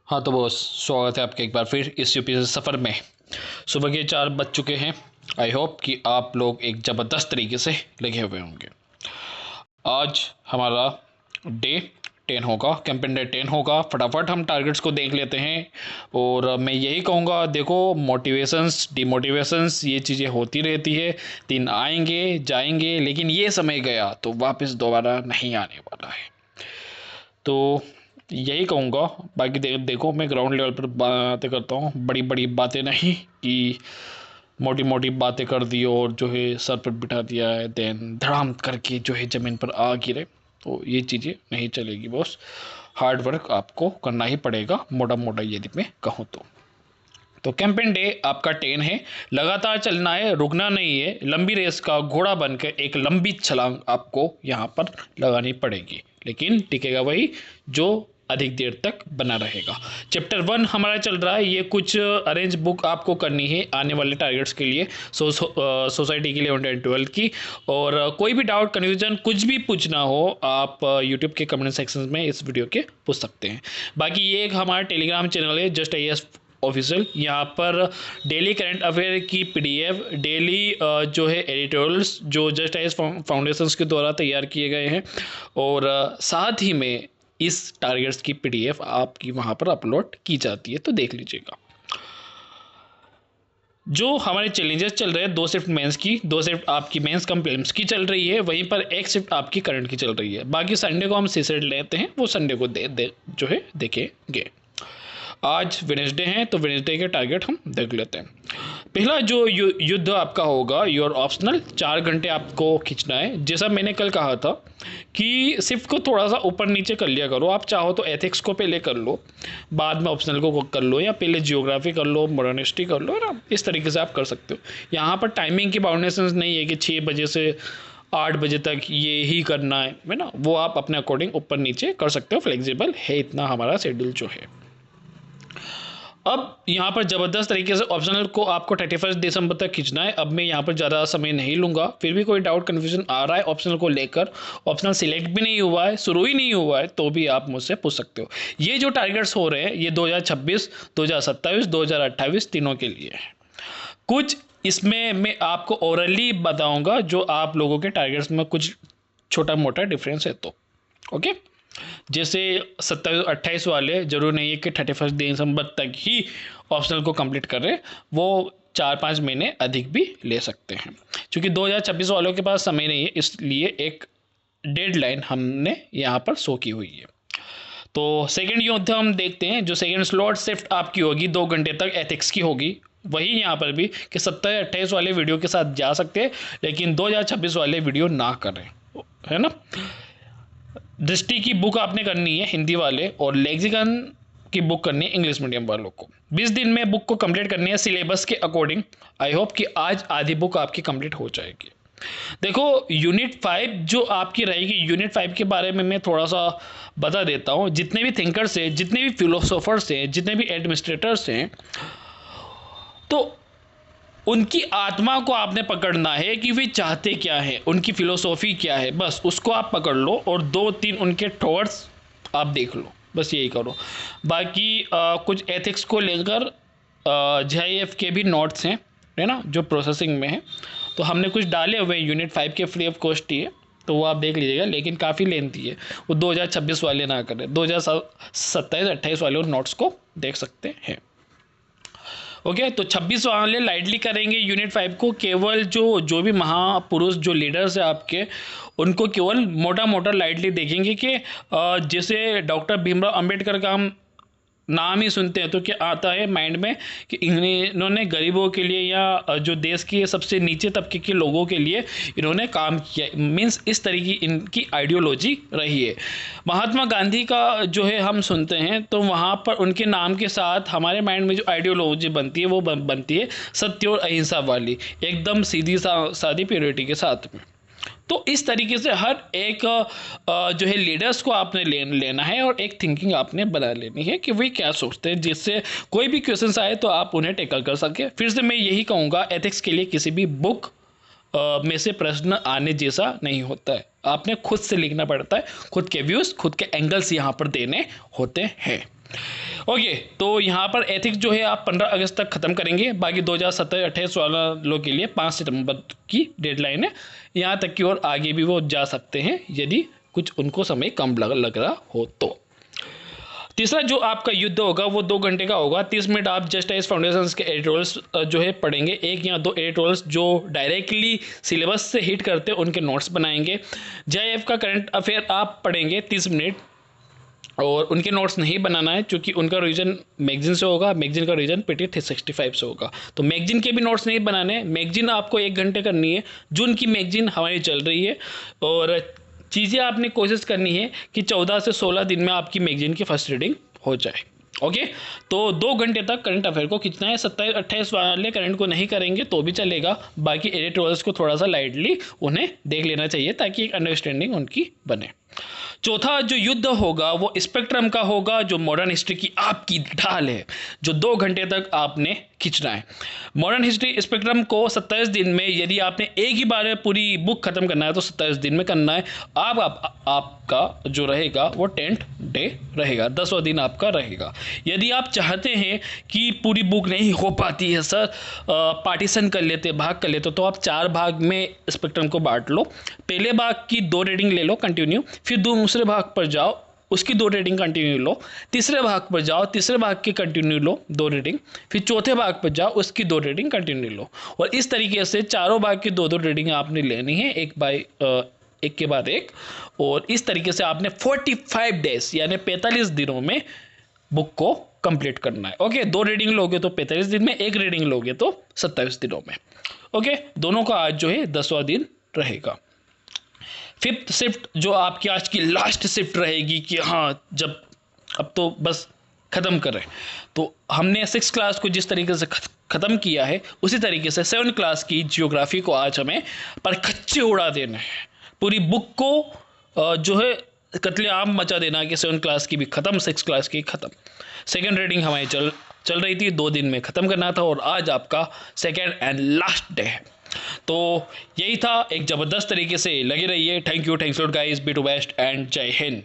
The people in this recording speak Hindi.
हाँ तो बॉस, स्वागत है आपका एक बार फिर इस यूपी से सफ़र में। सुबह के 4 बज चुके हैं। आई होप कि आप लोग एक ज़बरदस्त तरीके से लगे हुए होंगे। आज हमारा डे 10 होगा, कैंपेन डे 10 होगा। फटाफट हम टारगेट्स को देख लेते हैं। और मैं यही कहूँगा, देखो, मोटिवेशंस डिमोटिवेशंस ये चीज़ें होती रहती है। दिन आएंगे जाएंगे, लेकिन ये समय गया तो वापस दोबारा नहीं आने वाला है। तो यही कहूँगा। बाकी देखो, मैं ग्राउंड लेवल पर बातें करता हूँ, बड़ी बड़ी बातें नहीं कि मोटी मोटी बातें कर दी और जो है सर पर बिठा दिया है, देन धड़ाम करके जो है ज़मीन पर आ गिरे, तो ये चीज़ें नहीं चलेगी बॉस। हार्ड वर्क आपको करना ही पड़ेगा, मोटा मोटा यदि मैं कहूँ तो कैंपेन डे आपका 10 है। लगातार चलना है, रुकना नहीं है। लंबी रेस का घोड़ा बनकर एक लंबी छलांग आपको यहाँ पर लगानी पड़ेगी, लेकिन टिकेगा वही जो अधिक देर तक बना रहेगा। चैप्टर 1 हमारा चल रहा है। ये कुछ अरेंज बुक आपको करनी है आने वाले टारगेट्स के लिए, सोसाइटी के लिए 112 की। और कोई भी डाउट कन्फ्यूजन कुछ भी पूछना हो, आप यूट्यूब के कमेंट सेक्शन में इस वीडियो के पूछ सकते हैं। बाकी ये एक हमारा टेलीग्राम चैनल है, जस्ट IAS ऑफिशियल। यहाँ पर डेली करंट अफेयर की PDF, डेली जो है एडिटोरियल्स जो जस्ट IAS फाउंडेशंस के द्वारा तैयार किए गए हैं, और साथ ही में इस टारगेट्स की PDF आपकी वहाँ पर अपलोड की जाती है, तो देख लीजिएगा। जो हमारे चैलेंजेस चल रहे हैं, 2 शिफ्ट मेंस की, 2 शिफ्ट आपकी मेंस कम प्रीलिम्स की चल रही है, वहीं पर 1 शिफ्ट आपकी करंट की चल रही है। बाकी संडे को हम सीसेट लेते हैं, वो संडे को जो है देखेंगे। आज वेडनेसडे हैं, तो वेडनेसडे के टारगेट हम देख लेते हैं। पहला जो युद्ध आपका होगा, योर ऑप्शनल, 4 घंटे आपको खींचना है। जैसा मैंने कल कहा था कि शिफ्ट को थोड़ा सा ऊपर नीचे कर लिया करो। आप चाहो तो एथिक्स को पहले कर लो, बाद में ऑप्शनल को कर लो, या पहले जियोग्राफी कर लो, मॉडर्न हिस्ट्री कर लो ना। इस तरीके से आप कर सकते हो। यहाँ पर टाइमिंग की बाउंडेशंस नहीं है कि 6 बजे से 8 बजे तक ये ही करना है ना। वो आप अपने अकॉर्डिंग ऊपर नीचे कर सकते हो, फ्लेक्सिबल है इतना हमारा शेड्यूल जो है। अब यहाँ पर ज़बरदस्त तरीके से ऑप्शनल को आपको 31 दिसंबर तक खींचना है। अब मैं यहाँ पर ज़्यादा समय नहीं लूँगा। फिर भी कोई डाउट कन्फ्यूजन आ रहा है ऑप्शनल को लेकर, ऑप्शनल सिलेक्ट भी नहीं हुआ है, शुरू ही नहीं हुआ है, तो भी आप मुझसे पूछ सकते हो। ये जो टारगेट्स हो रहे हैं, ये 2026, 2027, 2028 तीनों के लिए है। कुछ इसमें मैं आपको ओरली बताऊँगा, जो आप लोगों के टारगेट्स में कुछ छोटा मोटा डिफरेंस है तो ओके। जैसे 27-28 वाले जरूर नहीं है कि 31 दिसंबर तक ही ऑप्शनल को कंप्लीट कर रहे, वो 4-5 महीने अधिक भी ले सकते हैं। क्योंकि 2026 वालों के पास समय नहीं है, इसलिए एक डेडलाइन हमने यहाँ पर शो की हुई है। तो सेकंड युद्ध हम देखते हैं। जो सेकंड स्लॉट शिफ्ट आपकी होगी 2 घंटे तक एथिक्स की होगी। वही यहाँ पर भी कि 27-28 वाले वीडियो के साथ जा सकते हैं, लेकिन 2026 वाले वीडियो ना करें, है ना। दृष्टि की बुक आपने करनी है हिंदी वाले, और लेक्सिकन की बुक करनी है इंग्लिश मीडियम वालों को। 20 दिन में बुक को कंप्लीट करनी है सिलेबस के अकॉर्डिंग। आई होप कि आज आधी बुक आपकी कंप्लीट हो जाएगी। देखो, यूनिट 5 जो आपकी रहेगी, यूनिट 5 के बारे में मैं थोड़ा सा बता देता हूँ। जितने भी थिंकर्स हैं, जितने भी फिलोसोफर्स हैं, जितने भी एडमिनिस्ट्रेटर्स हैं, तो उनकी आत्मा को आपने पकड़ना है कि वे चाहते क्या है, उनकी फिलोसॉफी क्या है, बस उसको आप पकड़ लो और 2-3 उनके थॉट्स आप देख लो, बस यही करो। बाकी कुछ एथिक्स को लेकर JIF के भी नोट्स हैं, है ना, जो प्रोसेसिंग में है, तो हमने कुछ डाले हुए यूनिट 5 के, फ्री ऑफ कॉस्ट ही है, तो वो आप देख लीजिएगा, लेकिन काफ़ी लेंथी है। वो 2026 वाले ना करें, 2027-28 वाले उन नोट्स को देख सकते हैं। ओके, तो 26 वाले लाइटली करेंगे यूनिट 5 को। केवल जो भी महापुरुष जो लीडर्स है आपके, उनको केवल मोटा मोटा लाइटली देखेंगे कि जैसे डॉक्टर भीमराव अंबेडकर का हम नाम ही सुनते हैं तो क्या आता है माइंड में कि इन्होंने गरीबों के लिए या जो देश के सबसे नीचे तबके के लोगों के लिए इन्होंने काम किया, मीन्स इस तरीके इनकी आइडियोलॉजी रही है। महात्मा गांधी का जो है हम सुनते हैं, तो वहाँ पर उनके नाम के साथ हमारे माइंड में जो आइडियोलॉजी बनती है, वो बनती है सत्य और अहिंसा वाली, एकदम सीधी सादी प्योरिटी के साथ में। तो इस तरीके से हर एक जो है लीडर्स को आपने लेना है, और एक थिंकिंग आपने बना लेनी है कि वे क्या सोचते हैं, जिससे कोई भी क्वेश्चंस आए तो आप उन्हें टैकल कर सके। फिर से मैं यही कहूँगा, एथिक्स के लिए किसी भी बुक में से प्रश्न आने जैसा नहीं होता है। आपने खुद से लिखना पड़ता है, खुद के व्यूज़, खुद के एंगल्स यहाँ पर देने होते हैं। ओके, तो यहाँ पर एथिक्स जो है आप 15 अगस्त तक खत्म करेंगे, बाकी 2027, 28 वालों के लिए 5 सितंबर की डेडलाइन है। यहाँ तक कि और आगे भी वो जा सकते हैं यदि कुछ उनको समय कम लग रहा हो तो। तीसरा जो आपका युद्ध होगा वो 2 घंटे का होगा। 30 मिनट आप जस्ट एज फाउंडेशंस के एडिटोरियल्स जो है पढ़ेंगे, 1 या 2 एडिटोरियल्स जो डायरेक्टली सिलेबस से हिट करते हैं उनके नोट्स बनाएंगे। JIF का करंट अफेयर आप पढ़ेंगे 30 मिनट, और उनके नोट्स नहीं बनाना है क्योंकि उनका रीजन मैगजीन से होगा, मैगजीन का रीजन पेटी 365 से होगा, तो मैगजीन के भी नोट्स नहीं बनाने हैं। मैगजीन आपको 1 घंटे करनी है, जून की मैगजीन हमारी चल रही है, और चीज़ें आपने कोशिश करनी है कि 14 से 16 दिन में आपकी मैगजीन की फर्स्ट रीडिंग हो जाए। ओके, तो 2 घंटे तक करंट अफेयर को खींचना है। 27-28 वाले करंट को नहीं करेंगे तो भी चलेगा, बाकी एडिटोरियल्स को थोड़ा सा लाइटली उन्हें देख लेना चाहिए ताकि एक अंडरस्टैंडिंग उनकी बने। चौथा जो युद्ध होगा वो स्पेक्ट्रम का होगा, जो मॉडर्न हिस्ट्री की आपकी ढाल है, जो 2 घंटे तक आपने खींचना है। मॉडर्न हिस्ट्री स्पेक्ट्रम को 27 दिन में, यदि आपने एक ही बार में पूरी बुक खत्म करना है तो 27 दिन में करना है। आपका जो रहेगा वो 10th डे रहेगा, 10वां दिन आपका रहेगा। यदि आप चाहते हैं कि पूरी बुक नहीं हो पाती है सर, पार्टीशन कर लेते, भाग कर लेते, तो आप 4 भाग में स्पेक्ट्रम को बांट लो। पहले भाग की 2 रीडिंग ले लो कंटिन्यू, फिर दूसरे भाग पर जाओ, उसकी 2 रीडिंग कंटिन्यू लो, तीसरे भाग पर जाओ, तीसरे भाग की कंटिन्यू लो 2 रीडिंग, फिर चौथे भाग पर जाओ, उसकी 2 रीडिंग कंटिन्यू लो, और इस तरीके से चारों भाग की 2-2 रीडिंग आपने लेनी है, एक के बाद एक, और इस तरीके से आपने 45 डेज यानी 45 दिनों में बुक को कंप्लीट करना है। ओके, 2 रीडिंग लोगे तो 45 दिन में, 1 रीडिंग लोगे तो 27 दिनों में। ओके, दोनों का आज जो है 10वां दिन रहेगा। 5th शिफ्ट जो आपकी आज की लास्ट शिफ्ट रहेगी कि हाँ जब अब तो बस ख़त्म करें, तो हमने 6th क्लास को जिस तरीके से ख़त्म किया है उसी तरीके से 7th क्लास की जियोग्राफी को आज हमें पर खच्चे उड़ा देना है। पूरी बुक को जो है कत्लेआम मचा देना कि 7th क्लास की भी ख़त्म, 6th क्लास की ख़त्म। सेकेंड रीडिंग हमारी चल रही थी, 2 दिन में ख़त्म करना था, और आज आपका सेकेंड एंड लास्ट डे है। तो यही था, एक ज़बरदस्त तरीके से लगे रहिए। Thank you lot guys, be to best and जय हिंद।